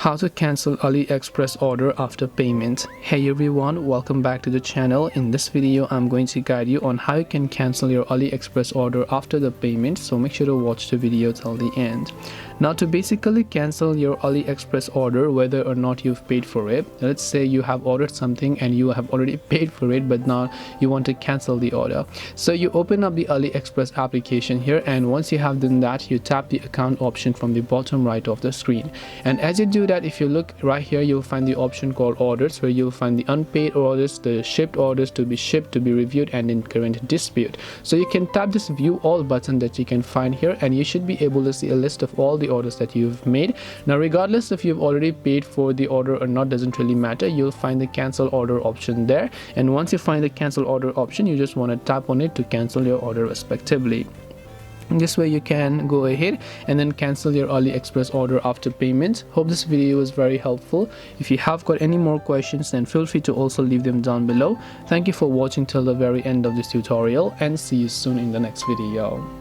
How to cancel AliExpress order after payment. Hey everyone, welcome back to the channel. In this video I'm going to guide you on how you can cancel your AliExpress order after the payment, so make sure to watch the video till the end. Now, to basically cancel your AliExpress order whether or not you've paid for it, let's say you have ordered something and you have already paid for it, but now you want to cancel the order. So you open up the AliExpress application here, and once you have done that, you tap the account option from the bottom right of the screen. And as you do that, if you look right here, you'll find the option called orders, where you'll find the unpaid orders, the shipped orders, to be shipped, to be reviewed, and in current dispute. So you can tap this view all button that you can find here, and you should be able to see a list of all the orders that you've made. Now, regardless if you've already paid for the order or not, doesn't really matter. You'll find the cancel order option there, and once you find the cancel order option, you just want to tap on it to cancel your order respectively. This way you can go ahead and then cancel your AliExpress order after payment. Hope this video was very helpful. If you have got any more questions, then feel free to also leave them down below. Thank you for watching till the very end of this tutorial, and see you soon in the next video.